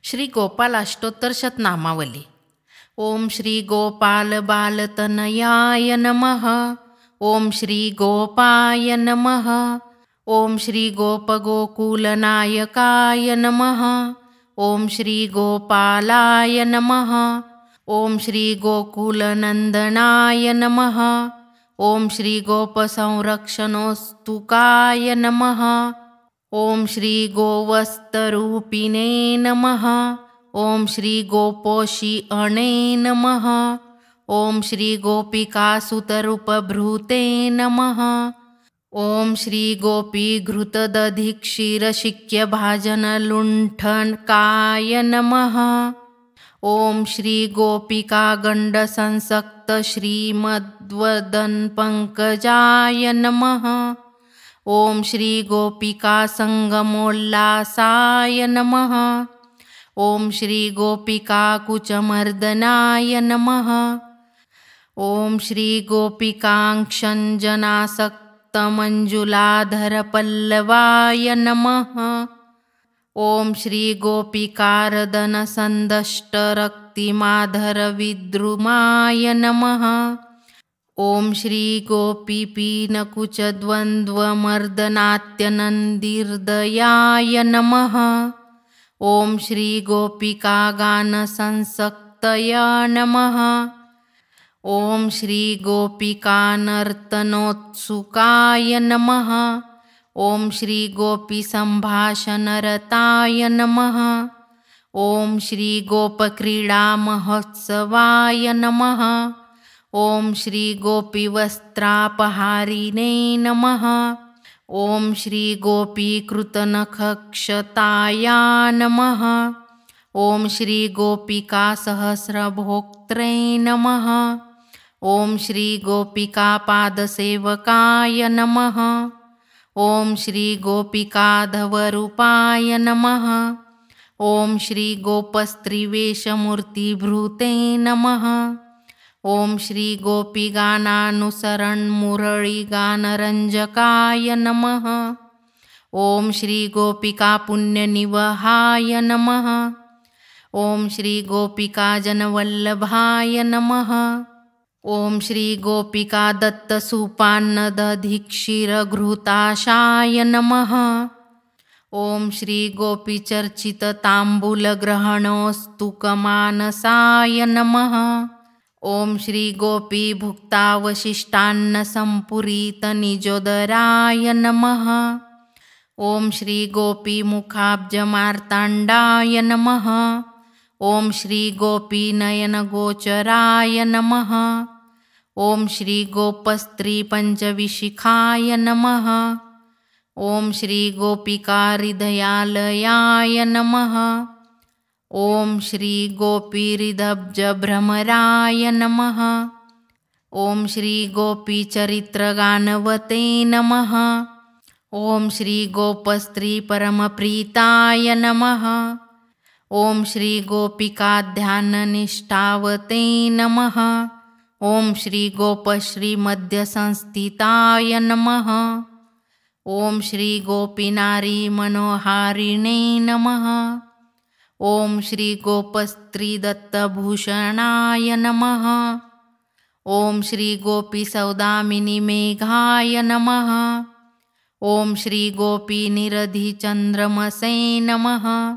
श्री गोपाल अष्टोत्तर शतनामावली। ओम श्री गोपाल बालतनयाय नमः। ओम श्री गोपाय नमः। ओम श्री गोपगोकुलनायकाय नमः। ओम श्री गोपालाय नमः। ओम श्री गोकुलनंदनाय नमः। ओम श्री गोपसंरक्षणोस्तुकाय नमः। ओम श्री गोवत्सरूपिणे नमः। ओम श्री गोपोषिअणे नमः। ओम श्री गोपिकासुतरूपभृते नमः। ओम श्री गोपीघृतदधिक्षीरशिक्यभाजनलुण्ठनकाय नमः। ओम श्री गोपिकागण्डसंसक्त श्रीमद्वदनपङ्कजाय नमः। ओम श्री गोपिका संगमोल्लासाय नमः। ओम श्री गोपिका कुचमर्दनाय नमः। ओम श्री गोपिकांक्षञ्जनासक्तमञ्जुलाधरपल्लवाय नमः। ओम श्री गोपिकारदनसन्दष्टरक्तिमाधरविद्रुमाय नमः। ओम श्री गोपीपीनकुचद्वन्द्वमर्दनात्यनन्दिर्दयाय नमः। ओम श्री गोपिकागानसंसक्तय नमः। ओम श्री गोपिकानर्तनोत्सुकाय नमः। ओम श्री गोपीसम्भाषणरताय नमः। ओम श्री गोपक्रीडामहोत्सवाय नमः। ओम श्री गोपीवस्त्रापहारिणे नमः। ओम श्री गोपीकृतनखक्षताया नमः। ओम श्री गोपिकासहस्रभोक्त्रे नमः। ओम श्री गोपिकापादसेवकाय नमः। ओम श्री गोपिकाधवरूपाय नमः। ओम श्री गोपस्त्रीवेशमूर्तिभृते नमः। ओम श्री गोपीगानानुसरणमुरळीगानरञ्जकाय नमः। ओम श्री गोपिकापुण्यनिवहाय नमः। ओम श्री गोपिकाजनवल्लभाय नमः। ओम श्री गोपिकादत्तसूपान्नदधिक्षीरघृताशाय नमः। ओम श्री गोपीचर्चितताम्बूलग्रहणोस्तुकमानसाय नमः। ओम श्री गोपीभुक्तावशिष्टान्नसम्पूरितनिजोदराय नमः। ओम श्री गोपीमुखाब्जमार्ताण्डाय नमः। ओम श्री गोपीनयनगोचराय नमः। ओम श्री गोपस्त्रीपञ्चविशिखाय नमः। ओम श्री गोपिकाहृदयालयाय नमः। ओम श्री गोपीहृदब्जभ्रमराय नमः। ओम श्री गोपीचरित्रगानवते नमः। ओम श्री गोपस्त्रीपरमप्रीताय नमः। ओम श्री गोपिकाध्याननिष्ठावते नमः। ओम श्री गोपश्रीमध्यसंस्थिताय नमः। ओम श्री गोपीनारीमनोहारिणे नमः। ओम श्री गोपस्त्रीदत्तभूषणाय नमः। ओम श्री गोपीसौदामिनीमेघाय नमः। ओम श्री गोपीनिरधिचन्द्रमसे नमः।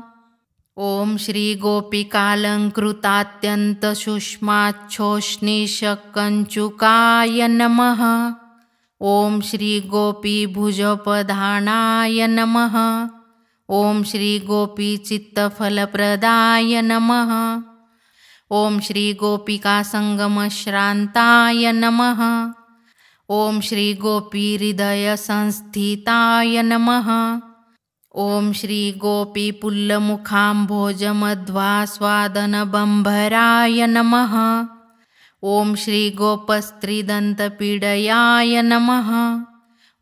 ओम श्री गोपिकालङ्कृतात्यन्तसूक्ष्माच्छोष्णीशकञ्चुकाय नमः। ओम श्री गोपीभुजपधानाय नमः। ओम श्री गोपीचित्तफलप्रदाय नमः। ओम श्री गोपिकासङ्गमश्रान्ताय नमः। ओम श्री गोपीहृदयसंस्थिताय नमः। ओम श्री गोपीपुल्लमुखाम्भोजमध्वास्वादनबम्भराय नमः। ओम श्री गोपस्त्रीदन्तपीडयाय नमः।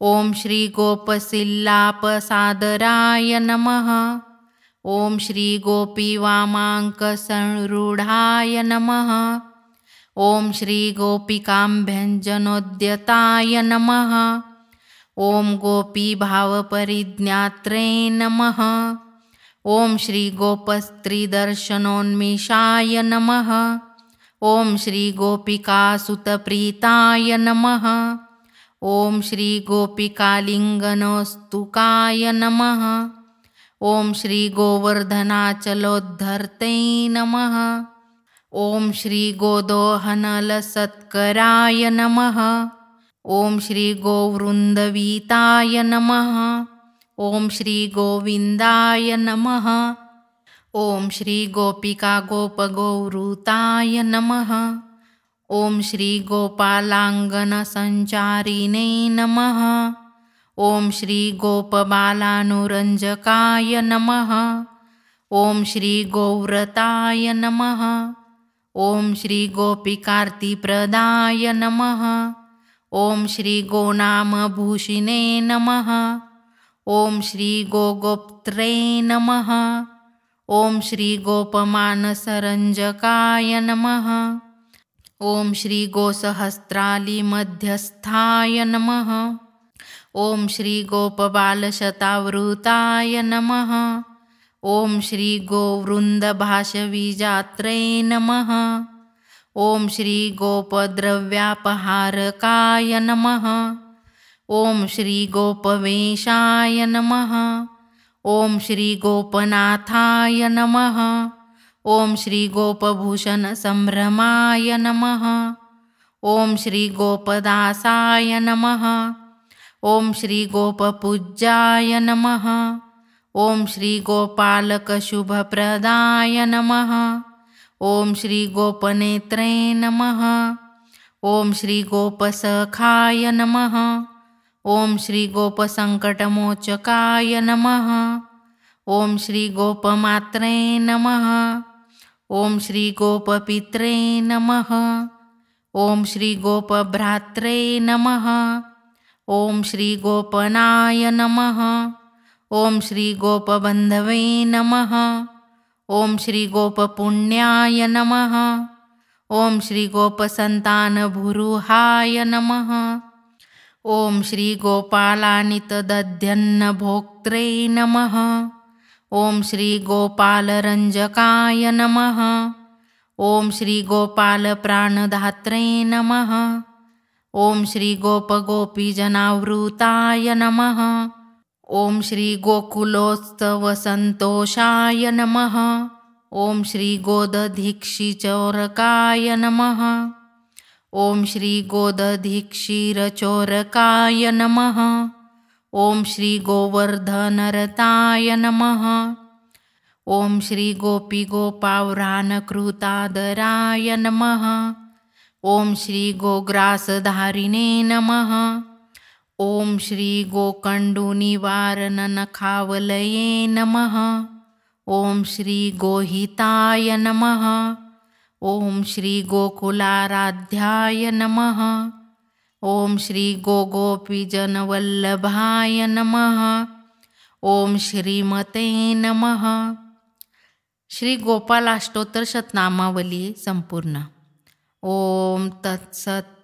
ओम श्री गोपसिल्लापसादराय नमः। ओम श्री गोपीवामाङ्कसंरूढाय नमः। ओम श्री गोपिकाम्भ्यञ्जनोद्यताय नमः। ओम गोपी भावपरिज्ञात्रे नमः। ॐ श्री गोपस्त्रीदर्शनोन्मेषाय नमः। ॐ श्री गोपिकासुतप्रीताय नमः। ॐ श्री गोपिकालिङ्गनस्तुकाय नमः। ॐ श्री गोवर्धनाचलोद्धर्ते नमः। ॐ श्री गोदोहनलसत्कराय नमः। ॐ श्री गोवृन्दवीताय नमः। ॐ श्री गोविन्दाय नमः। ॐ श्री गोपिकागोपगौवृताय नमः। ॐ श्री गोपालाङ्गनसञ्चारिणे नमः। ॐ श्री गोपबालानुरञ्जकाय नमः। ॐ श्री गोव्रताय नमः। ॐ श्री गोपिकार्तिप्रदाय नमः। ॐ श्री गोनामभूषिणे नमः। ॐ श्री गोगोप्त्रे नमः। ॐ श्री गोपमानसरञ्जकाय नमः। ॐ श्री गोसहस्रालिमध्यस्थाय नमः। ॐ श्री गोपबालशतावृताय नमः। ॐ श्री गोवृन्दभाषविजात्रे नमः। ॐ श्री गोपद्रव्यापहारकाय नमः। ॐ श्री गोपवेशाय नमः। ॐ श्री गोपनाथाय नमः। ॐ श्री गोपभूषणसम्भ्रमाय नमः। ॐ श्री गोपदासाय नमः। ॐ श्री गोपपूज्याय नमः। ॐ श्री गोपालकशुभप्रदाय नमः। ॐ श्री गोपनेत्रे नमः। ॐ श्री गोपसखाय नमः। ॐ श्री गोपसङ्कटमोचकाय नमः। ॐ श्री गोपमात्रे नमः। ॐ श्री गोपपित्रे नमः। ॐ श्री गोपभ्रात्रे नमः। ॐ श्री गोपनाय नमः। ॐ श्री गोपबन्धवे नमः। ॐ श्री गोपपुण्याय नमः। ॐ श्री गोपसन्तानभुरुहाय नमः। ॐ श्री गोपालानितदध्यन्नभोक्त्रे नमः। ॐ श्री गोपालरञ्जकाय नमः। ॐ श्री गोपालप्राणधात्रे नमः। ॐ श्री गोपगोपीजनावृताय नमः। ॐ श्री गोकुलोत्सवसन्तोषाय नमः। ॐ श्री गोदधीक्षिचोरकाय नमः। ॐ श्री गोदधीक्षीरचोरकाय नमः। ॐ श्री गोवर्धनरताय नमः। ॐ श्री गोपीगोपाव्रानकृतादराय नमः। ॐ श्री गोग्रासधारिणे नमः। ॐ श्री गोकण्डुनिवारणनखावलये नमः। ॐ श्री गोहिताय नमः। ॐ श्री गोकुलाराध्याय नमः। ॐ श्री गोगोपीजनवल्लभाय नमः। ॐ श्रीमते नमः। श्री गोपालाष्टोत्तर शतनामावली संपूर्ण। ॐ तत्सत्।